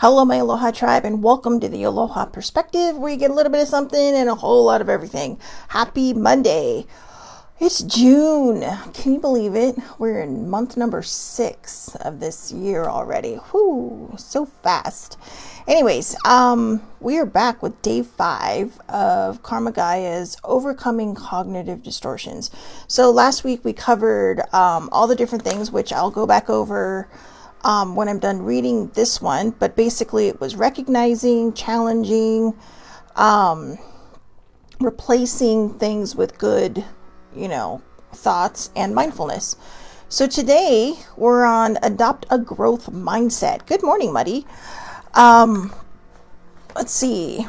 Hello, my Aloha tribe, and welcome to the Aloha Perspective, where you get a little bit of something and a whole lot of everything. Happy Monday. It's June. Can you believe it? We're in month number 6 of this year already. Whoo, so fast. Anyways, we are back with day 5 of Karma Gaia's Overcoming Cognitive Distortions. So last week we covered all the different things, which I'll go back over when I'm done reading this one, but basically it was recognizing, challenging, replacing things with good, thoughts and mindfulness. So today we're on adopt a growth mindset. Good morning, Muddy. Let's see.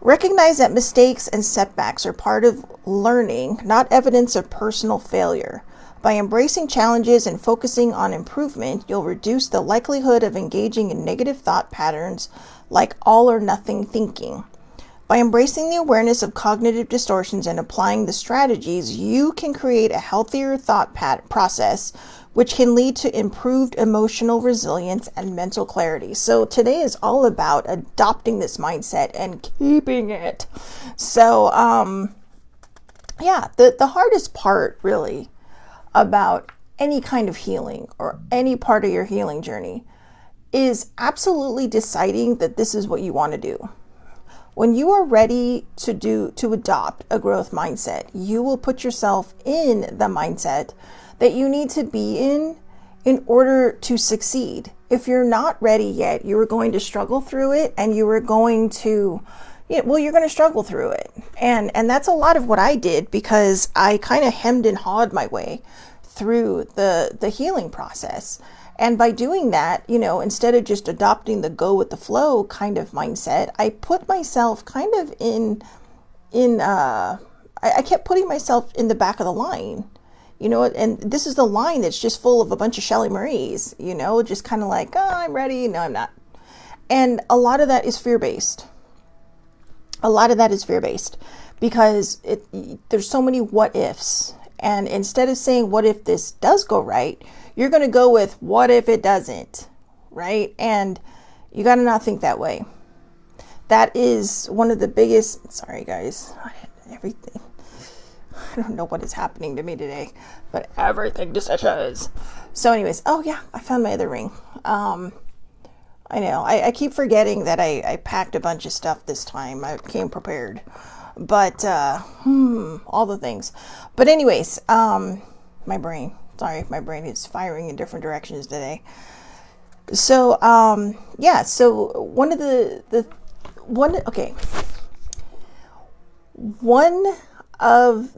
Recognize that mistakes and setbacks are part of learning, not evidence of personal failure. By embracing challenges and focusing on improvement, you'll reduce the likelihood of engaging in negative thought patterns like all or nothing thinking. By embracing the awareness of cognitive distortions and applying the strategies, you can create a healthier thought process, which can lead to improved emotional resilience and mental clarity. So today is all about adopting this mindset and keeping it. So, the hardest part really about any kind of healing or any part of your healing journey is absolutely deciding that this is what you want to do. When you are ready to adopt a growth mindset, you will put yourself in the mindset that you need to be in order to succeed. If you're not ready yet, you are going to struggle through it, and you are going to you're going to struggle through it. And that's a lot of what I did, because I kind of hemmed and hawed my way through the healing process. And by doing that, instead of just adopting the go with the flow kind of mindset, I put myself kind of I kept putting myself in the back of the line, and this is the line that's just full of a bunch of Shelly Maries, just kind of like, oh, I'm ready. No, I'm not. And a lot of that is fear-based. Because there's so many what ifs. And instead of saying, what if this does go right, you're going to go with, what if it doesn't, right? And you got to not think that way. That is one of the biggest, sorry guys, everything. I don't know what is happening to me today, but everything decisions. So anyways, oh yeah, I found my other ring. I know, I keep forgetting that I packed a bunch of stuff this time. I came prepared. But, all the things. But anyways, my brain is firing in different directions today. So, so one of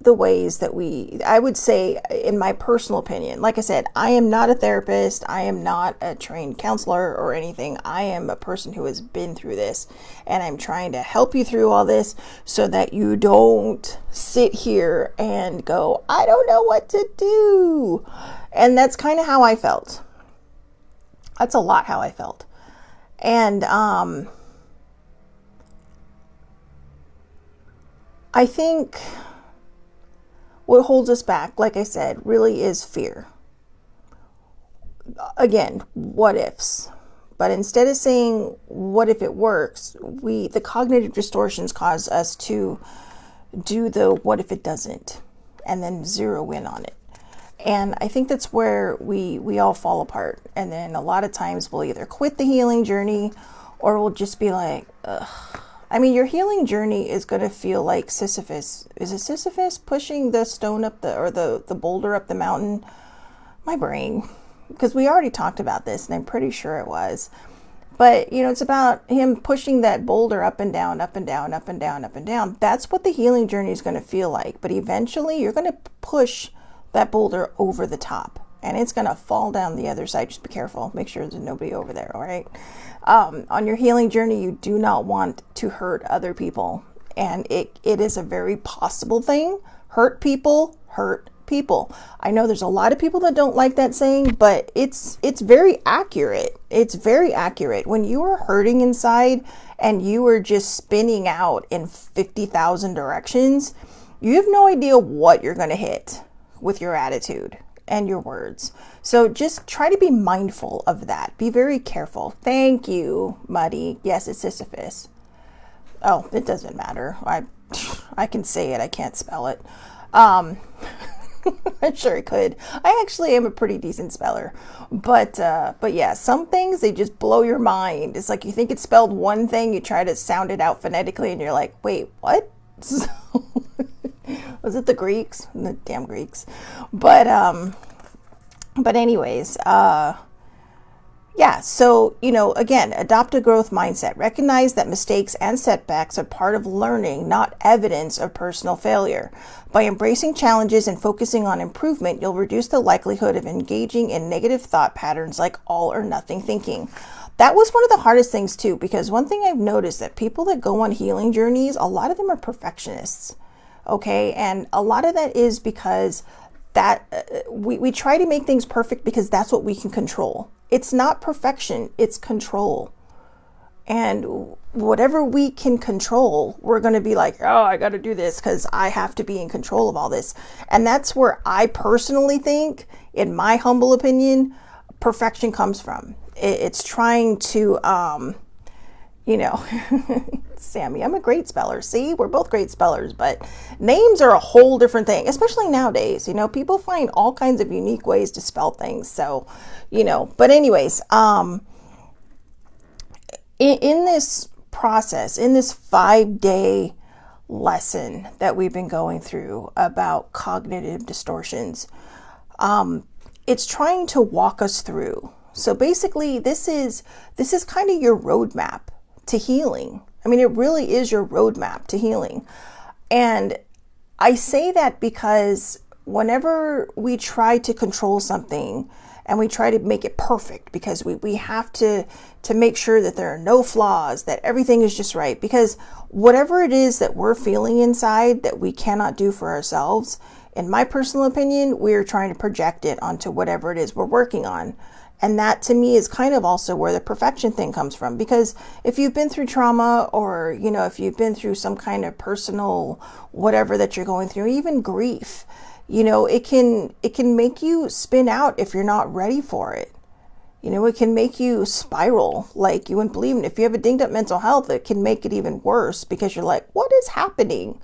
the ways that I would say, in my personal opinion, like I said, I am not a therapist. I am not a trained counselor or anything. I am a person who has been through this, and I'm trying to help you through all this so that you don't sit here and go, I don't know what to do. And that's kind of how I felt. That's a lot how I felt. And, I think what holds us back, like I said, really is fear. Again, what ifs. But instead of saying, what if it works, the cognitive distortions cause us to do the what if it doesn't, and then zero in on it. And I think that's where we all fall apart. And then a lot of times we'll either quit the healing journey, or we'll just be like, ugh. I mean, your healing journey is going to feel like Sisyphus. Is it Sisyphus pushing the stone up the boulder up the mountain? My brain. Because we already talked about this, and I'm pretty sure it was. But, it's about him pushing that boulder up and down, up and down, up and down, up and down. That's what the healing journey is going to feel like. But eventually, you're going to push that boulder over the top, and it's going to fall down the other side. Just be careful. Make sure there's nobody over there, all right? On your healing journey, you do not want to hurt other people. And it is a very possible thing. Hurt people. I know there's a lot of people that don't like that saying, but it's very accurate. It's very accurate. When you are hurting inside and you are just spinning out in 50,000 directions, you have no idea what you're going to hit with your attitude. and your words. So just try to be mindful of that. Be very careful. Thank you, Muddy. Yes, it's Sisyphus. Oh, it doesn't matter. I can say it. I can't spell it. I'm sure I could. I actually am a pretty decent speller, but yeah, some things, they just blow your mind. It's like you think it's spelled one thing, you try to sound it out phonetically, and you're like, wait, what? Was it the Greeks? The damn Greeks. But anyways, yeah, so, again, adopt a growth mindset. Recognize that mistakes and setbacks are part of learning, not evidence of personal failure. By embracing challenges and focusing on improvement, you'll reduce the likelihood of engaging in negative thought patterns like all or nothing thinking. That was one of the hardest things too, because one thing I've noticed that people that go on healing journeys, a lot of them are perfectionists. Okay, and a lot of that is because we try to make things perfect because that's what we can control. It's not perfection, it's control. And whatever we can control, we're going to be like, oh, I got to do this because I have to be in control of all this. And that's where I personally think, in my humble opinion, perfection comes from. It's trying to, Sammy, I'm a great speller. See, we're both great spellers, but names are a whole different thing, especially nowadays. People find all kinds of unique ways to spell things. So, but anyways, in this process, in this 5-day lesson that we've been going through about cognitive distortions, it's trying to walk us through. So basically, this is kind of your roadmap to healing. I mean, it really is your roadmap to healing. And I say that because whenever we try to control something and we try to make it perfect, because we have to make sure that there are no flaws, that everything is just right, because whatever it is that we're feeling inside that we cannot do for ourselves, in my personal opinion, we're trying to project it onto whatever it is we're working on. And that to me is kind of also where the perfection thing comes from. Because if you've been through trauma, or, if you've been through some kind of personal whatever that you're going through, even grief, it can make you spin out if you're not ready for it. It can make you spiral like you wouldn't believe. And if you have a dinged up mental health, it can make it even worse because you're like, what is happening?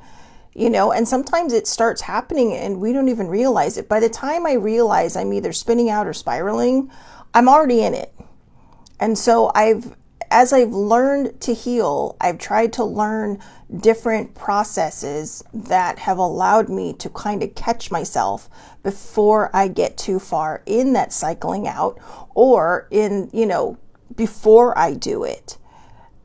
And sometimes it starts happening and we don't even realize it. By the time I realize I'm either spinning out or spiraling, I'm already in it. And so as I've learned to heal, I've tried to learn different processes that have allowed me to kind of catch myself before I get too far in that cycling out, or before I do it.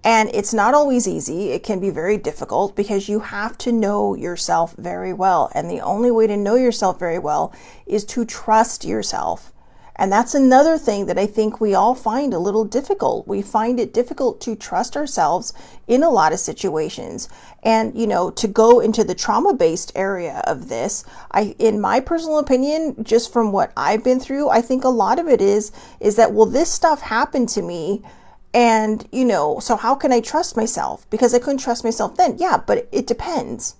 And it's not always easy. It can be very difficult because you have to know yourself very well. And the only way to know yourself very well is to trust yourself. And that's another thing that I think we all find a little difficult. We find it difficult to trust ourselves in a lot of situations. And, to go into the trauma-based area of this, in my personal opinion, just from what I've been through, I think a lot of it is that, well, this stuff happened to me. And, so how can I trust myself? Because I couldn't trust myself then. Yeah, but it depends.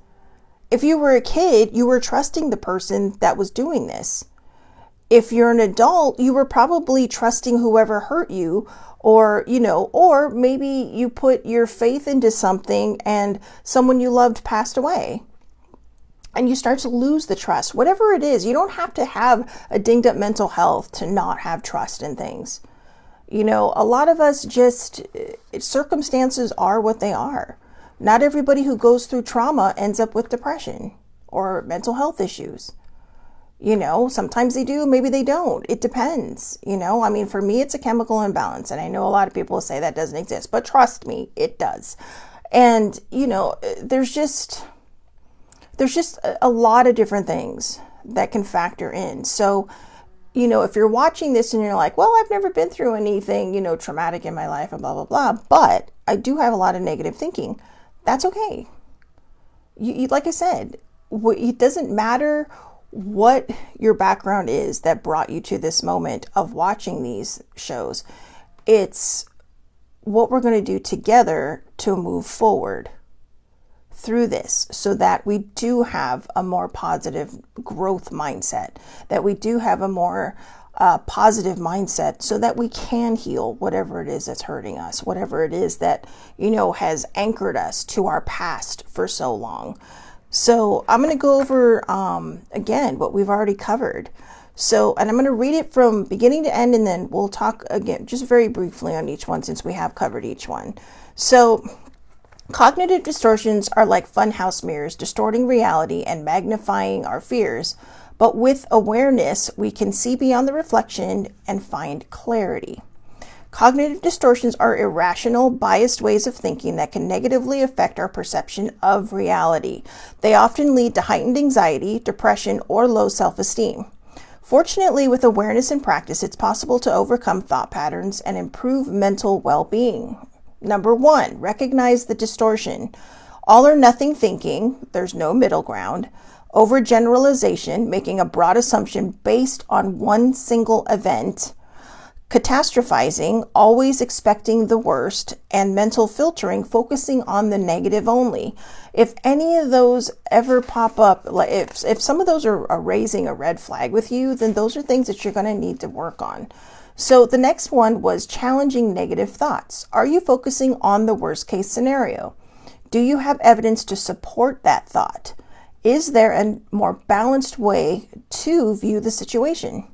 If you were a kid, you were trusting the person that was doing this. If you're an adult, you were probably trusting whoever hurt you, or maybe you put your faith into something and someone you loved passed away. And you start to lose the trust. Whatever it is, you don't have to have a dinged up mental health to not have trust in things. A lot of us circumstances are what they are. Not everybody who goes through trauma ends up with depression or mental health issues. Sometimes they do, maybe they don't. It depends. For me, it's a chemical imbalance. And I know a lot of people say that doesn't exist, but trust me, it does. And, there's just a lot of different things that can factor in. So, if you're watching this and you're like, well, I've never been through anything, traumatic in my life and blah, blah, blah, but I do have a lot of negative thinking, that's okay. Like I said, it doesn't matter what your background is that brought you to this moment of watching these shows. It's what we're going to do together to move forward through this so that we do have a more positive growth mindset, that we do have a more positive mindset so that we can heal whatever it is that's hurting us, whatever it is that, has anchored us to our past for so long. So I'm going to go over, again, what we've already covered. So, and I'm going to read it from beginning to end, and then we'll talk again, just very briefly on each one since we have covered each one. So, cognitive distortions are like funhouse mirrors, distorting reality and magnifying our fears. But with awareness, we can see beyond the reflection and find clarity. Cognitive distortions are irrational, biased ways of thinking that can negatively affect our perception of reality. They often lead to heightened anxiety, depression, or low self-esteem. Fortunately, with awareness and practice, it's possible to overcome thought patterns and improve mental well-being. Number 1, recognize the distortion. All or nothing thinking, there's no middle ground. Overgeneralization, making a broad assumption based on one single event. Catastrophizing, always expecting the worst. And mental filtering, focusing on the negative only. If any of those ever pop up, like if some of those are raising a red flag with you, then those are things that you're going to need to work on. So the next one was challenging negative thoughts. Are you focusing on the worst case scenario? Do you have evidence to support that thought? Is there a more balanced way to view the situation?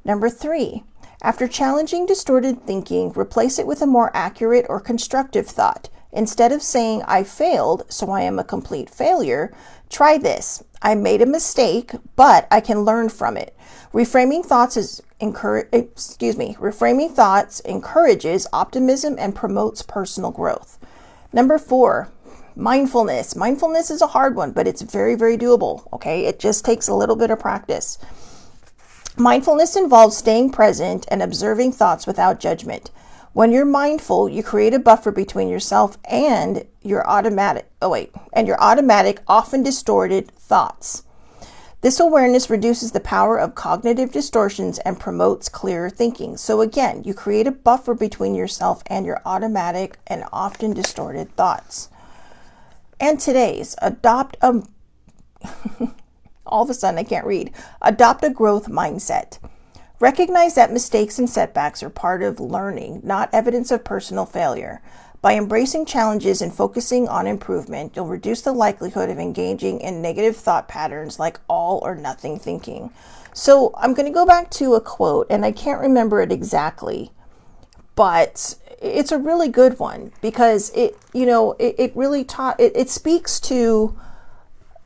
Number 3, after challenging distorted thinking, replace it with a more accurate or constructive thought. Instead of saying, I failed, so I am a complete failure, try this. I made a mistake, but I can learn from it. Reframing thoughts encourages optimism and promotes personal growth. Number 4, mindfulness. Mindfulness is a hard one, but it's very, very doable. Okay. It just takes a little bit of practice. Mindfulness involves staying present and observing thoughts without judgment. When you're mindful, you create a buffer between yourself and your automatic, often distorted thoughts. This awareness reduces the power of cognitive distortions and promotes clearer thinking. So again, you create a buffer between yourself and your automatic and often distorted thoughts. And today's all of a sudden I can't read. Adopt a growth mindset. Recognize that mistakes and setbacks are part of learning, not evidence of personal failure. By embracing challenges and focusing on improvement, you'll reduce the likelihood of engaging in negative thought patterns like all or nothing thinking. So I'm going to go back to a quote, and I can't remember it exactly, but it's a really good one because it really it speaks to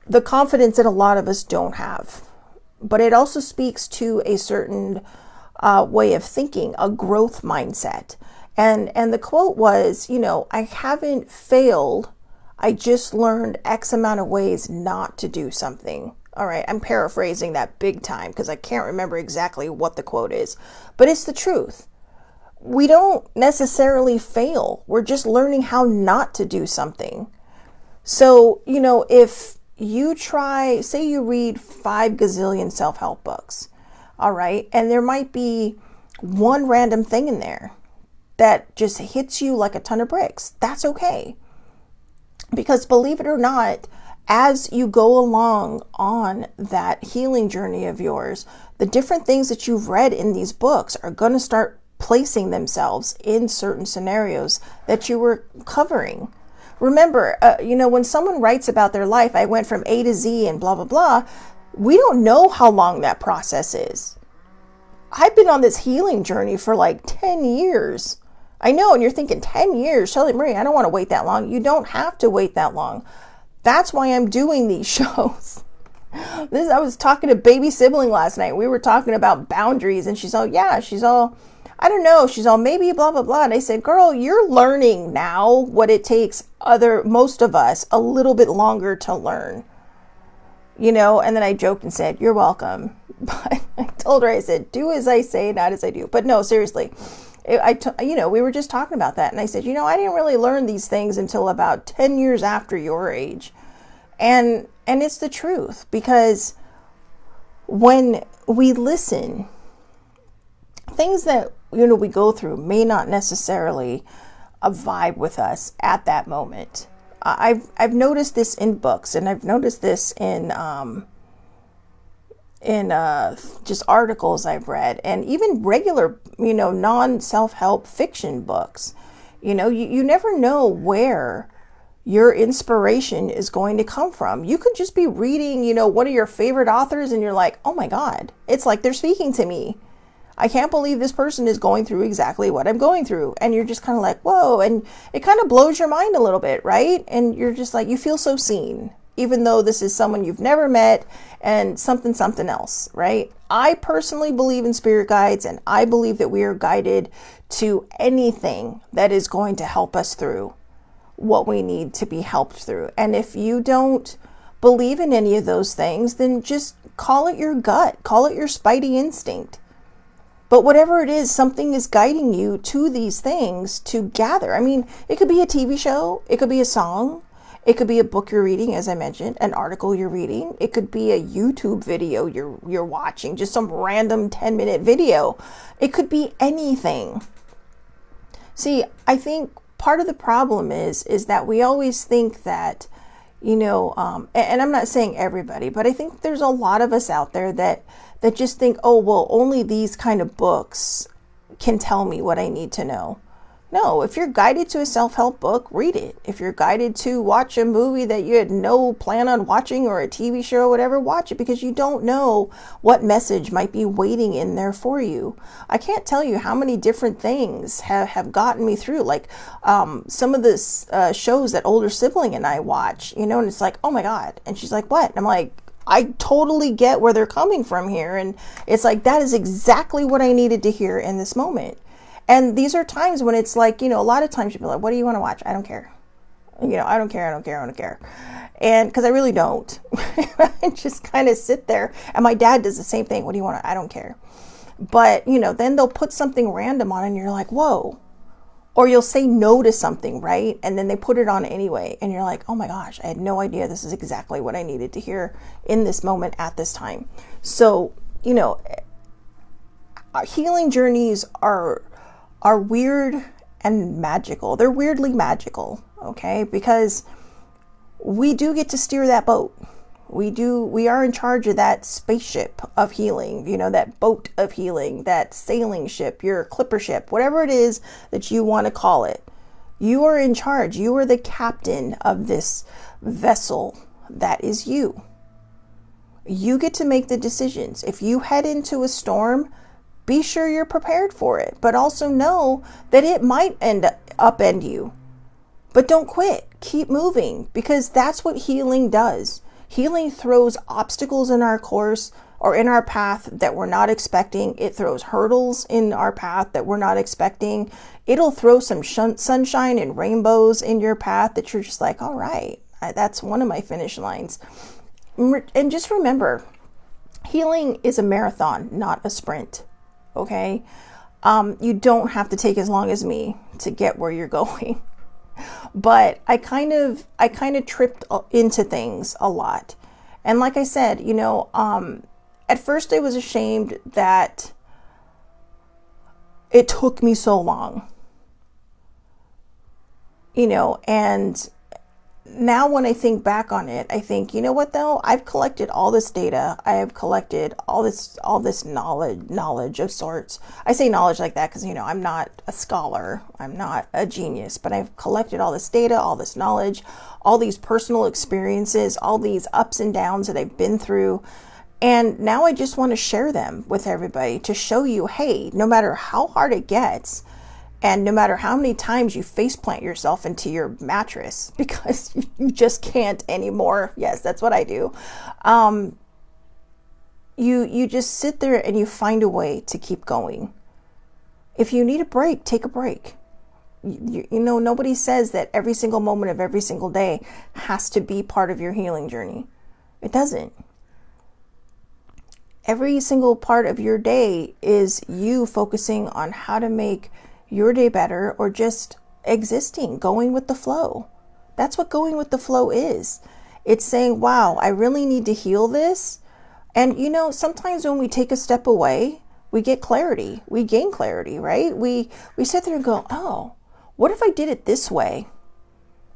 the confidence that a lot of us don't have. But it also speaks to a certain way of thinking, a growth mindset. And the quote was, I haven't failed. I just learned X amount of ways not to do something. All right, I'm paraphrasing that big time because I can't remember exactly what the quote is. But it's the truth. We don't necessarily fail. We're just learning how not to do something. So, if you try, say you read 5 gazillion self-help books, all right, and there might be one random thing in there that just hits you like a ton of bricks. That's okay. Because believe it or not, as you go along on that healing journey of yours, the different things that you've read in these books are going to start placing themselves in certain scenarios that you were covering. Remember, when someone writes about their life, I went from A to Z and blah, blah, blah, we don't know how long that process is. I've been on this healing journey for like 10 years. I know, and you're thinking 10 years, Shelly Marie, I don't want to wait that long. You don't have to wait that long. That's why I'm doing these shows. I was talking to baby sibling last night. We were talking about boundaries, and she's all, I don't know. She's all, maybe blah, blah, blah. And I said, girl, you're learning now what it takes most of us a little bit longer to learn, and then I joked and said, you're welcome. But I told her, I said, do as I say, not as I do. But no, seriously, we were just talking about that. And I said, I didn't really learn these things until about 10 years after your age. And it's the truth, because when we listen, things that we go through may not necessarily vibe with us at that moment. I've noticed this in books, and I've noticed this in just articles I've read, and even regular, non self-help fiction books. You never know where your inspiration is going to come from. You could just be reading, one of your favorite authors, and you're like, oh my God, it's like they're speaking to me. I can't believe this person is going through exactly what I'm going through. And you're just kind of like, whoa. And it kind of blows your mind a little bit, right? And you're just like, you feel so seen, even though this is someone you've never met and something else, right? I personally believe in spirit guides, and I believe that we are guided to anything that is going to help us through what we need to be helped through. And if you don't believe in any of those things, then just call it your gut, call it your spidey instinct. But whatever it is, something is guiding you to these things to gather. I mean, it could be a TV show, it could be a song, it could be a book you're reading, as I mentioned, an article you're reading, it could be a YouTube video you're watching, just some random 10-minute video. It could be anything. See, I think part of the problem is that we always think that, and I'm not saying everybody, but I think there's a lot of us out there that just think, oh, well, only these kind of books can tell me what I need to know. No, if you're guided to a self-help book, read it. If you're guided to watch a movie that you had no plan on watching, or a TV show or whatever, watch it, because you don't know what message might be waiting in there for you. I can't tell you how many different things have gotten me through. Like some of the shows that older sibling and I watch, and it's like, oh my God. And she's like, what? And I'm like, I totally get where they're coming from here. And it's like, that is exactly what I needed to hear in this moment. And these are times when it's like, a lot of times you'll be like, what do you want to watch? I don't care. I don't care. And because I really don't. I just kind of sit there. And my dad does the same thing. What do you want? I don't care. But, then they'll put something random on and you're like, whoa. Or you'll say no to something, right? And then they put it on anyway. And you're like, oh my gosh, I had no idea this is exactly what I needed to hear in this moment at this time. So, healing journeys are weird and magical. They're weirdly magical, okay? Because we do get to steer that boat. We are in charge of that spaceship of healing, that boat of healing, that sailing ship, your clipper ship, whatever it is that you want to call it. You are in charge. You are the captain of this vessel that is you. You get to make the decisions. If you head into a storm, be sure you're prepared for it, but also know that it might upend you. But don't quit. Keep moving, because that's what healing does. Healing throws obstacles in our course or in our path that we're not expecting. It throws hurdles in our path that we're not expecting. It'll throw some sunshine and rainbows in your path that you're just like, all right, that's one of my finish lines. And just remember, healing is a marathon, not a sprint. Okay? You don't have to take as long as me to get where you're going. But I kind of tripped into things a lot. And like I said, at first I was ashamed that it took me so long. And now when I think back on it, I think, you know what though? I've collected all this data. I have collected all this knowledge of sorts. I say knowledge like that because, I'm not a scholar. I'm not a genius, but I've collected all this data, all this knowledge, all these personal experiences, all these ups and downs that I've been through. And now I just want to share them with everybody to show you, hey, no matter how hard it gets, and no matter how many times you faceplant yourself into your mattress because you just can't anymore. Yes, that's what I do. You just sit there and you find a way to keep going. If you need a break, take a break. Nobody says that every single moment of every single day has to be part of your healing journey. It doesn't. Every single part of your day is you focusing on how to make your day better, or just existing, going with the flow. That's what going with the flow is. It's saying, wow, I really need to heal this. And sometimes when we take a step away, we get clarity. We gain clarity, right? We sit there and go, oh, what if I did it this way?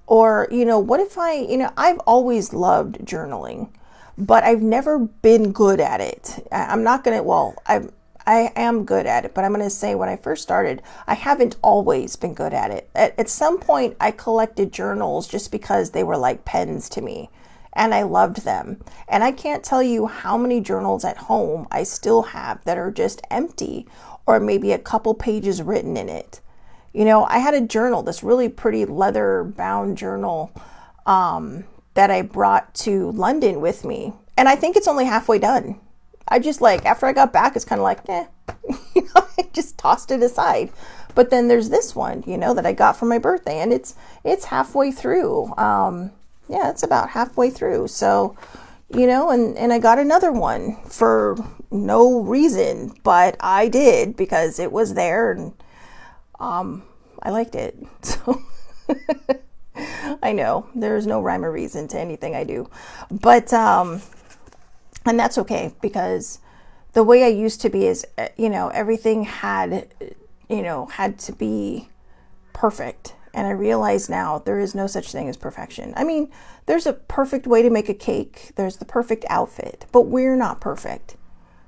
Or, what if I've always loved journaling, but I've never been good at it. I'm not going to, well, I am good at it, but I'm going to say when I first started, I haven't always been good at it. At some point, I collected journals just because they were like pens to me, and I loved them. And I can't tell you how many journals at home I still have that are just empty, or maybe a couple pages written in it. I had a journal, this really pretty leather bound journal that I brought to London with me. And I think it's only halfway done. I just after I got back, it's kind of like, I just tossed it aside. But then there's this one, that I got for my birthday, and it's halfway through. It's about halfway through. So, and I got another one for no reason, but I did because it was there, and I liked it. So I know there's no rhyme or reason to anything I do, but and that's okay, because the way I used to be is, everything had to be perfect. And I realize now there is no such thing as perfection. I mean, there's a perfect way to make a cake. There's the perfect outfit, but we're not perfect.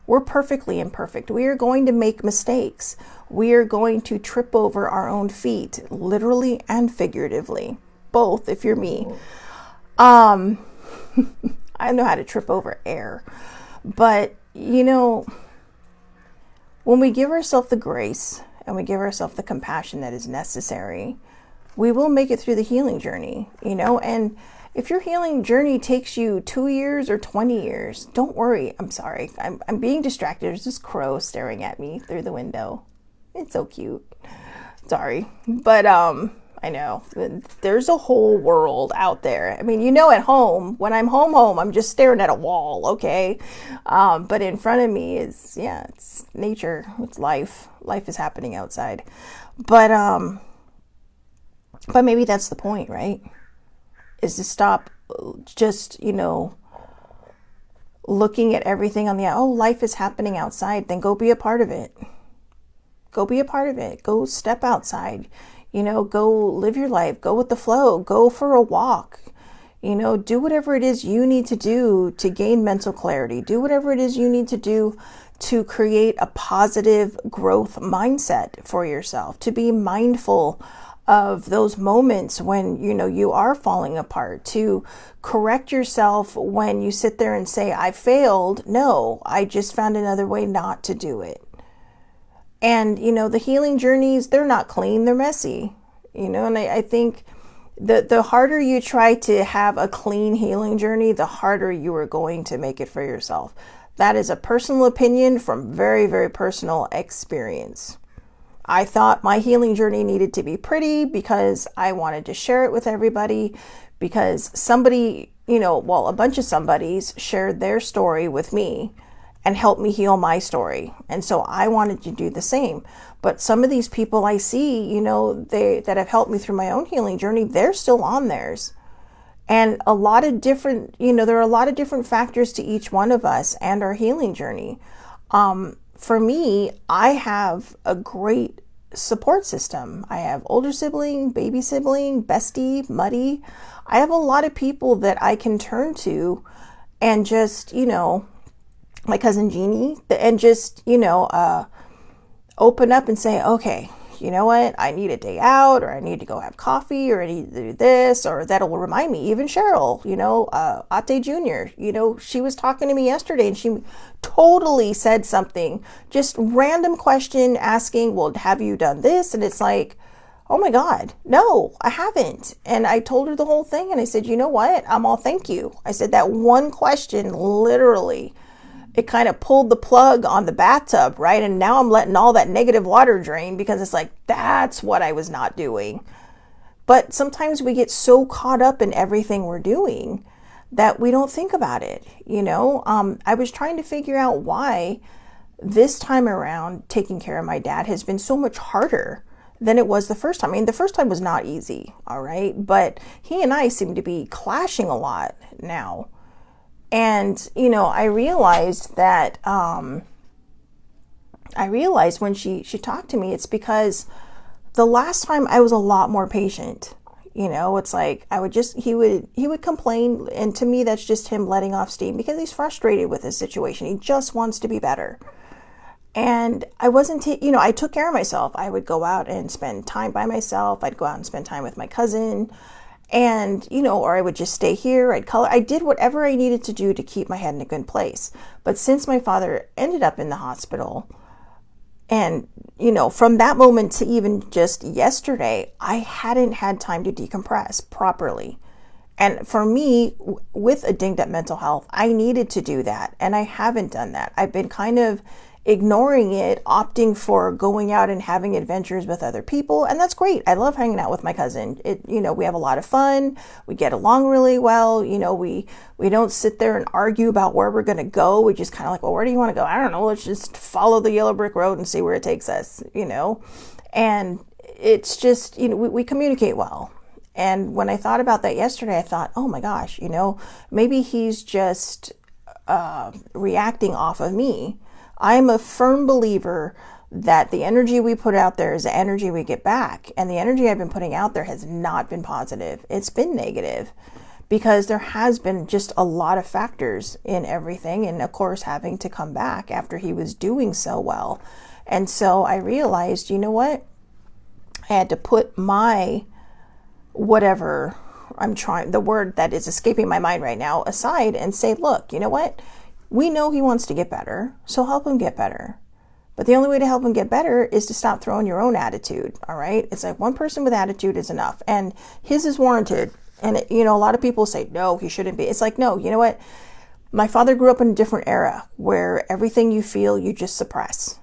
We're perfectly imperfect. We are going to make mistakes. We are going to trip over our own feet, literally and figuratively, both if you're me. I know how to trip over air. But, when we give ourselves the grace and we give ourselves the compassion that is necessary, we will make it through the healing journey, and if your healing journey takes you 2 years or 20 years, don't worry. I'm sorry. I'm being distracted. There's this crow staring at me through the window. It's so cute. Sorry. But I know there's a whole world out there. I mean, at home, when I'm home, I'm just staring at a wall. Okay. But in front of me is, it's nature. It's life. Life is happening outside. But maybe that's the point, right? Is to stop just, looking at everything on life is happening outside, then go be a part of it. Go be a part of it. Go step outside, go live your life, go with the flow, go for a walk, do whatever it is you need to do to gain mental clarity. Do whatever it is you need to do to create a positive growth mindset for yourself, to be mindful of those moments when, you are falling apart, to correct yourself when you sit there and say, I failed. No, I just found another way not to do it. And, the healing journeys, they're not clean, they're messy, and I think the harder you try to have a clean healing journey, the harder you are going to make it for yourself. That is a personal opinion from very, very personal experience. I thought my healing journey needed to be pretty because I wanted to share it with everybody, because somebody, a bunch of somebodies shared their story with me and helped me heal my story. And so I wanted to do the same. But some of these people I see, that have helped me through my own healing journey, they're still on theirs. And a lot of different, there are a lot of different factors to each one of us and our healing journey. For me, I have a great support system. I have older sibling, baby sibling, bestie, muddy. I have a lot of people that I can turn to and just, my cousin Jeannie, and just, open up and say, okay, you know what? I need a day out, or I need to go have coffee, or I need to do this, or that'll remind me. Even Cheryl, Ate Jr., she was talking to me yesterday and she totally said something, just random question asking, well, have you done this? And it's like, oh my God, no, I haven't. And I told her the whole thing and I said, you know what? I'm all thank you. I said that one question literally, it kind of pulled the plug on the bathtub, right? And now I'm letting all that negative water drain because it's like, that's what I was not doing. But sometimes we get so caught up in everything we're doing that we don't think about it. I was trying to figure out why this time around taking care of my dad has been so much harder than it was the first time. I mean, the first time was not easy, all right? But he and I seem to be clashing a lot now. And, I realized that, when she talked to me, it's because the last time I was a lot more patient. It's like he would complain, and to me that's just him letting off steam because he's frustrated with his situation. He just wants to be better. And I wasn't, I took care of myself. I would go out and spend time by myself. I'd go out and spend time with my cousin, and, or I would just stay here. I'd color. I did whatever I needed to do to keep my head in a good place. But since my father ended up in the hospital, and, from that moment to even just yesterday, I hadn't had time to decompress properly. And for me, with a dinged up mental health, I needed to do that. And I haven't done that. I've been kind of ignoring it, opting for going out and having adventures with other people. And that's great. I love hanging out with my cousin. We have a lot of fun. We get along really well. We don't sit there and argue about where we're going to go. We just kind of like, well, where do you want to go? I don't know. Let's just follow the yellow brick road and see where it takes us, and it's just, we communicate well. And when I thought about that yesterday, I thought, oh my gosh, maybe he's just reacting off of me. I'm a firm believer that the energy we put out there is the energy we get back. And the energy I've been putting out there has not been positive. It's been negative because there has been just a lot of factors in everything. And of course, having to come back after he was doing so well. And so I realized, what? I had to put my whatever the word that is escaping my mind right now aside and say, look, you know what? We know he wants to get better, so help him get better. But the only way to help him get better is to stop throwing your own attitude, all right? It's like one person with attitude is enough, and his is warranted. And, a lot of people say, no, he shouldn't be. It's like, no, you know what? My father grew up in a different era where everything you feel, you just suppress,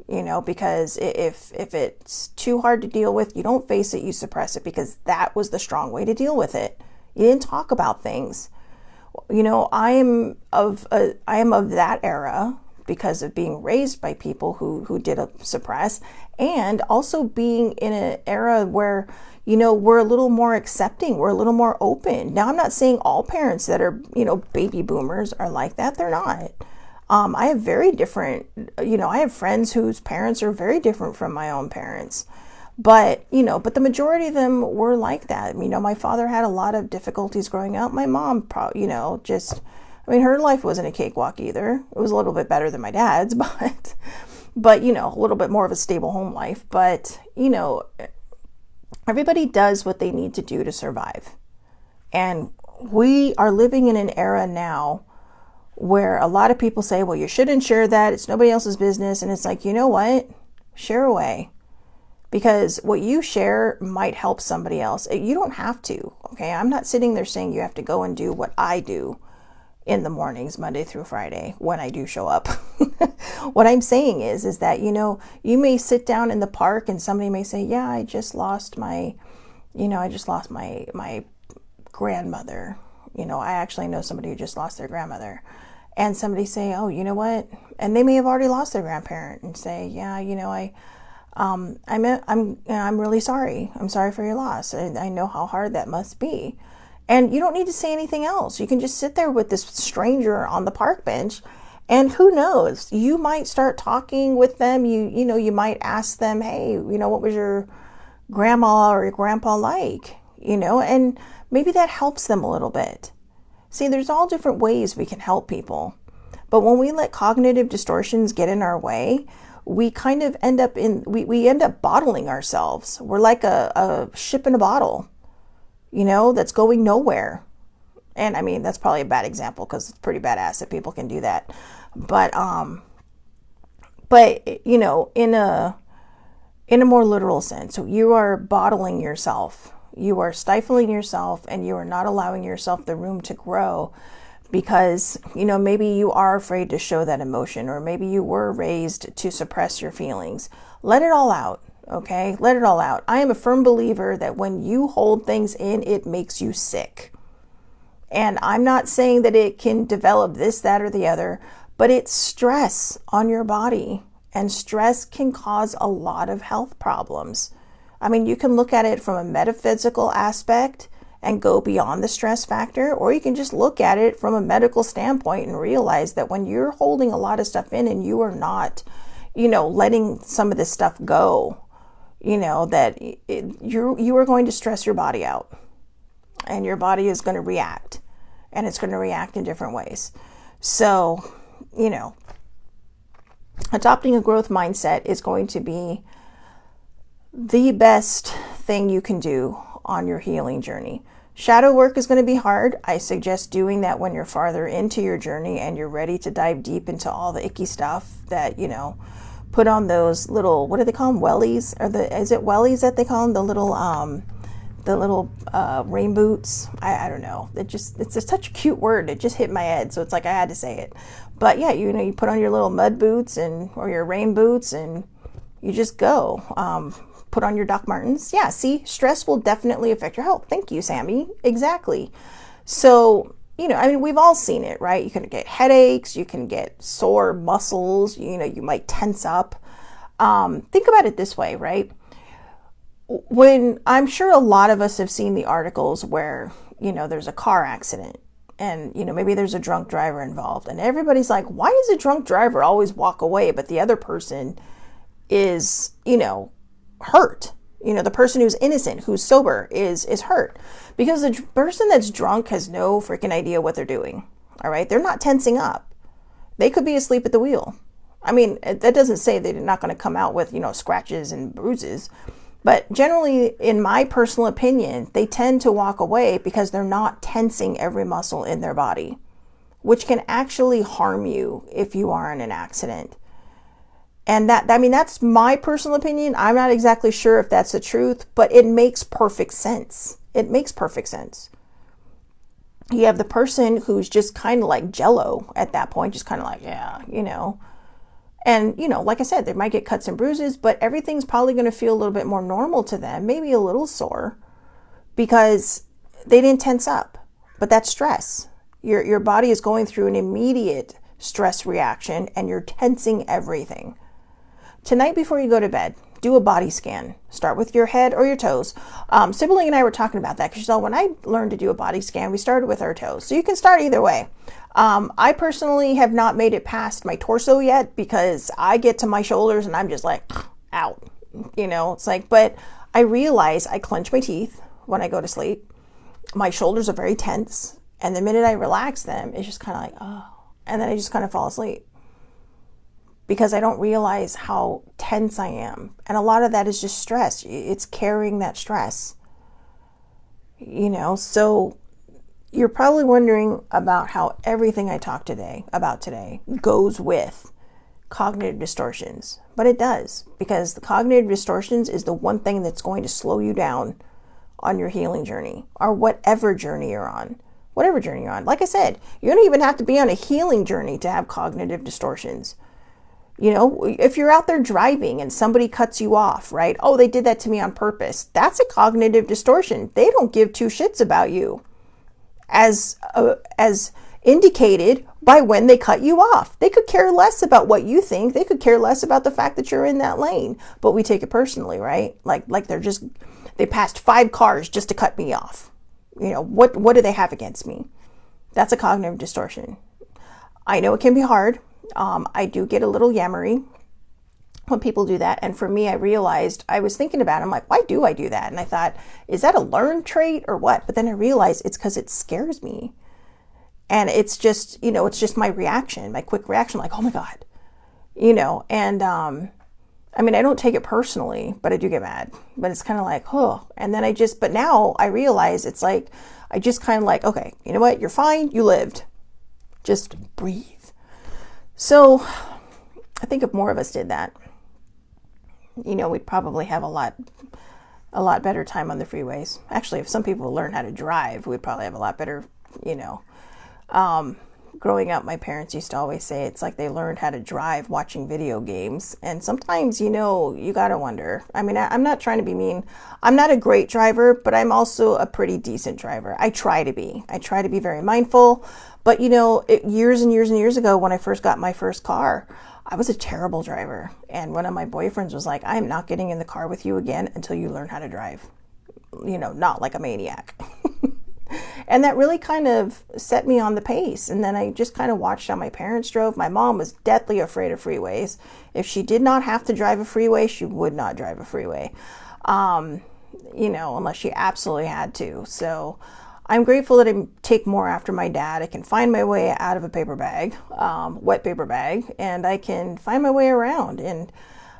because if it's too hard to deal with, you don't face it, you suppress it, because that was the strong way to deal with it. You didn't talk about things. I am of that era because of being raised by people who did suppress, and also being in an era where, we're a little more accepting, we're a little more open. Now, I'm not saying all parents that are, baby boomers are like that. They're not. I have very different, I have friends whose parents are very different from my own parents. But the majority of them were like that. My father had a lot of difficulties growing up. My mom, her life wasn't a cakewalk either. It was a little bit better than my dad's, but a little bit more of a stable home life. But, everybody does what they need to do to survive. And we are living in an era now where a lot of people say, well, you shouldn't share that. It's nobody else's business. And it's like, you know what? Share away. Because what you share might help somebody else. You don't have to, okay? I'm not sitting there saying you have to go and do what I do in the mornings, Monday through Friday, when I do show up. What I'm saying is that, you may sit down in the park and somebody may say, yeah, I just lost my grandmother. I actually know somebody who just lost their grandmother. And somebody say, oh, you know what? And they may have already lost their grandparent and say, yeah, I'm really sorry. I'm sorry for your loss. I know how hard that must be. And you don't need to say anything else. You can just sit there with this stranger on the park bench, and who knows, you might start talking with them. You might ask them, hey, what was your grandma or your grandpa like? And maybe that helps them a little bit. See, there's all different ways we can help people. But when we let cognitive distortions get in our way, we kind of end up we end up bottling ourselves. We're like a ship in a bottle, that's going nowhere. And I mean, that's probably a bad example because it's pretty badass that people can do that. But in a more literal sense, you are bottling yourself. You are stifling yourself, and you are not allowing yourself the room to grow. Because, maybe you are afraid to show that emotion, or maybe you were raised to suppress your feelings. Let it all out, okay? Let it all out. I am a firm believer that when you hold things in, it makes you sick. And I'm not saying that it can develop this, that, or the other, but it's stress on your body. And stress can cause a lot of health problems. I mean, you can look at it from a metaphysical aspect and go beyond the stress factor, or you can just look at it from a medical standpoint and realize that when you're holding a lot of stuff in and you are not, letting some of this stuff go, that you are going to stress your body out, and your body is going to react, and it's going to react in different ways. So, adopting a growth mindset is going to be the best thing you can do on your healing journey. Shadow work is going to be hard. I suggest doing that when you're farther into your journey and you're ready to dive deep into all the icky stuff that, put on those little, what do they call them? Wellies? Is it wellies that they call them? The little rain boots. I don't know. It's such a cute word. It just hit my head. So it's like I had to say it. But yeah, you put on your little mud boots or your rain boots and you just go. Put on your Doc Martens. Yeah, see, stress will definitely affect your health. Thank you, Sammy. Exactly. So, we've all seen it, right? You can get headaches, you can get sore muscles, you might tense up. Think about it this way, right? When I'm sure a lot of us have seen the articles where, there's a car accident and, maybe there's a drunk driver involved and everybody's like, why does a drunk driver always walk away, but the other person is, hurt? The person who's innocent, who's sober is hurt because the person that's drunk has no freaking idea what they're doing. All right. They're not tensing up. They could be asleep at the wheel. I mean, that doesn't say they're not going to come out with, scratches and bruises, but generally, in my personal opinion, they tend to walk away because they're not tensing every muscle in their body, which can actually harm you if you are in an accident. And that's my personal opinion. I'm not exactly sure if that's the truth, but it makes perfect sense. It makes perfect sense. You have the person who's just kind of like jello at that point, just kind of like, yeah, And, like I said, they might get cuts and bruises, but everything's probably going to feel a little bit more normal to them, maybe a little sore, because they didn't tense up. But that's stress. Your body is going through an immediate stress reaction, and you're tensing everything. Tonight before you go to bed, do a body scan. Start with your head or your toes. Sibling and I were talking about that because when I learned to do a body scan, we started with our toes. So you can start either way. I personally have not made it past my torso yet because I get to my shoulders and I'm just like, out. It's like, but I realize I clench my teeth when I go to sleep. My shoulders are very tense. And the minute I relax them, it's just kind of like, oh. And then I just kind of fall asleep, because I don't realize how tense I am. And a lot of that is just stress. It's carrying that stress. So you're probably wondering about how everything I talk about today goes with cognitive distortions. But it does, because the cognitive distortions is the one thing that's going to slow you down on your healing journey, or whatever journey you're on. Whatever journey you're on. Like I said, you don't even have to be on a healing journey to have cognitive distortions. If you're out there driving and somebody cuts you off, right? Oh, they did that to me on purpose. That's a cognitive distortion. They don't give two shits about you, as indicated by when they cut you off. They could care less about what you think. They could care less about the fact that you're in that lane, but we take it personally, right? Like they passed 5 cars just to cut me off. What do they have against me? That's a cognitive distortion. I know it can be hard. I do get a little yammery when people do that. And for me, I realized, I was thinking about it, I'm like, why do I do that? And I thought, is that a learned trait or what? But then I realized it's because it scares me. And it's just, it's just my reaction, my quick reaction, like, oh my God, and, I don't take it personally, but I do get mad, but it's kind of like, oh, and then but now I realize it's like, I just kind of like, okay, you know what? You're fine. You lived. Just breathe. So I think if more of us did that, we'd probably have a lot better time on the freeways. Actually, if some people learn how to drive, we'd probably have a lot better, growing up, my parents used to always say it's like they learned how to drive watching video games. And sometimes, you got to wonder. I'm not trying to be mean. I'm not a great driver, but I'm also a pretty decent driver. I try to be. I try to be very mindful. But, years and years and years ago, when I first got my first car, I was a terrible driver. And one of my boyfriends was like, I am not getting in the car with you again until you learn how to drive. Not like a maniac. And that really kind of set me on the pace. And then I just kind of watched how my parents drove. My mom was deathly afraid of freeways. If she did not have to drive a freeway, she would not drive a freeway, unless she absolutely had to. So I'm grateful that I take more after my dad. I can find my way out of a paper bag, wet paper bag, and I can find my way around. And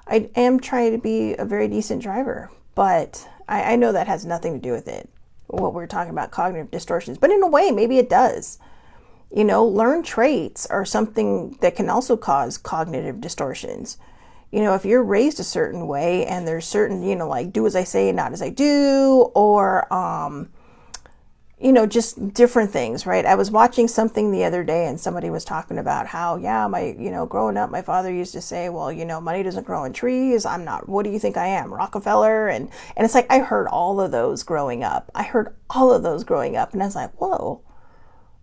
I am trying to be a very decent driver, but I know that has nothing to do with it, what we're talking about, cognitive distortions. But in a way, maybe it does. Learned traits are something that can also cause cognitive distortions. If you're raised a certain way and there's certain, like do as I say, not as I do, or, just different things, right? I was watching something the other day and somebody was talking about how, growing up, my father used to say, well, money doesn't grow on trees. I'm not, what do you think I am, Rockefeller? And it's like, I heard all of those growing up. And I was like, whoa.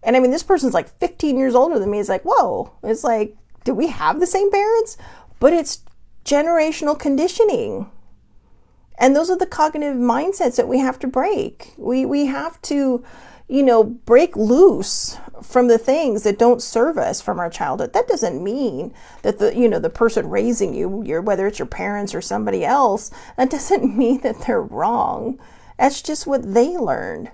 And I mean, this person's like 15 years older than me. It's like, whoa. It's like, do we have the same parents? But it's generational conditioning. And those are the cognitive mindsets that we have to break. We have to, break loose from the things that don't serve us from our childhood. That doesn't mean that the person raising you, whether it's your parents or somebody else, that doesn't mean that they're wrong. That's just what they learned.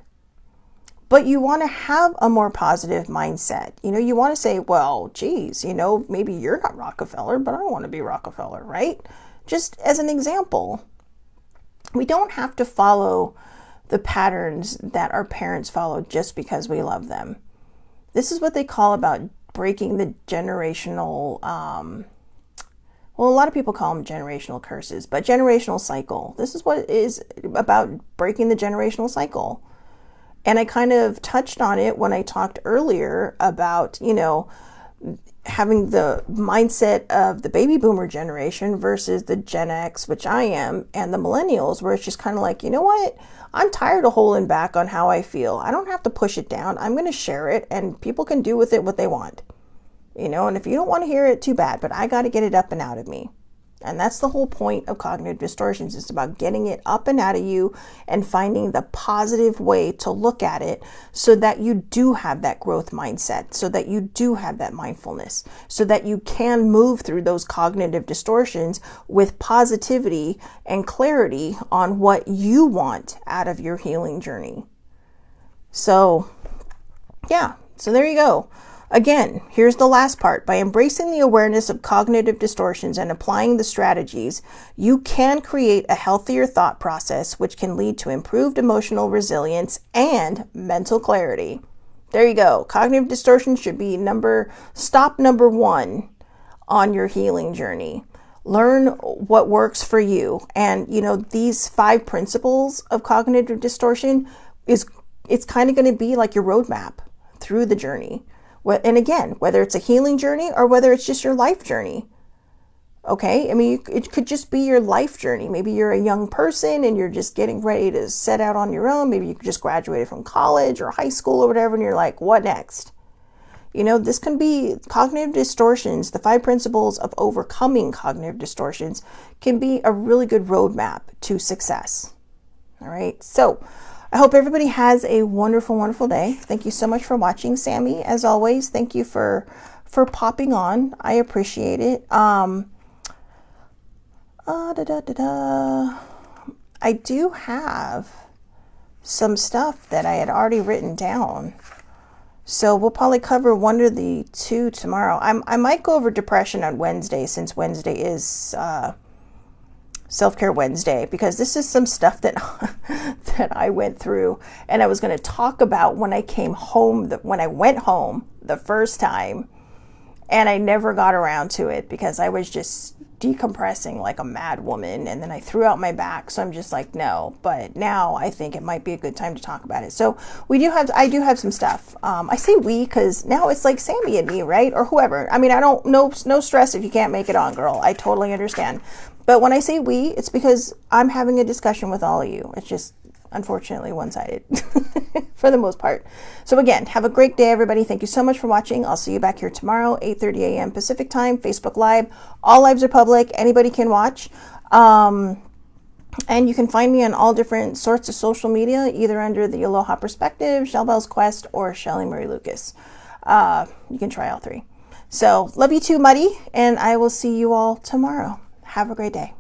But you want to have a more positive mindset. You want to say, well, geez, maybe you're not Rockefeller, but I want to be Rockefeller, right? Just as an example. We don't have to follow the patterns that our parents followed just because we love them. This is what they call about breaking the generational, a lot of people call them generational curses, but generational cycle. This is what it is about, breaking the generational cycle. And I kind of touched on it when I talked earlier about, having the mindset of the baby boomer generation versus the Gen X, which I am, and the millennials, where it's just kind of like, you know what? I'm tired of holding back on how I feel. I don't have to push it down. I'm going to share it, and people can do with it what they want. And if you don't want to hear it, too bad, but I got to get it up and out of me. And that's the whole point of cognitive distortions. It's about getting it up and out of you and finding the positive way to look at it so that you do have that growth mindset, so that you do have that mindfulness, so that you can move through those cognitive distortions with positivity and clarity on what you want out of your healing journey. So, so there you go. Again, here's the last part. By embracing the awareness of cognitive distortions and applying the strategies, you can create a healthier thought process, which can lead to improved emotional resilience and mental clarity. There you go. Cognitive distortions should be stop number 1 on your healing journey. Learn what works for you. And, these 5 principles of cognitive distortion it's kind of going to be like your roadmap through the journey. And again, whether it's a healing journey or whether it's just your life journey. Okay? I mean, it could just be your life journey. Maybe you're a young person and you're just getting ready to set out on your own. Maybe you just graduated from college or high school or whatever, and you're like, what next? This can be cognitive distortions. The 5 principles of overcoming cognitive distortions can be a really good roadmap to success. All right? So, I hope everybody has a wonderful, wonderful day. Thank you so much for watching, Sammy. As always, thank you for popping on. I appreciate it. I do have some stuff that I had already written down. So we'll probably cover one or the 2 tomorrow. I might go over depression on Wednesday, since Wednesday is Self-Care Wednesday, because this is some stuff that that I went through, and I was going to talk about when I went home the first time, and I never got around to it because I was just decompressing like a mad woman, and then I threw out my back. So I'm just like, no. But now I think it might be a good time to talk about it. So I do have some stuff. I say we because now it's like Sammy and me, right? Or whoever. I mean, no stress if you can't make it on, girl. I totally understand. But when I say we, it's because I'm having a discussion with all of you. It's just, unfortunately, one-sided for the most part. So again, have a great day, everybody. Thank you so much for watching. I'll see you back here tomorrow, 8:30 a.m. Pacific time, Facebook Live. All lives are public. Anybody can watch. And you can find me on all different sorts of social media, either under the Aloha Perspective, Shell Bell's Quest, or Shelly Marie Lucas. You can try all three. So love you too, Muddy, and I will see you all tomorrow. Have a great day.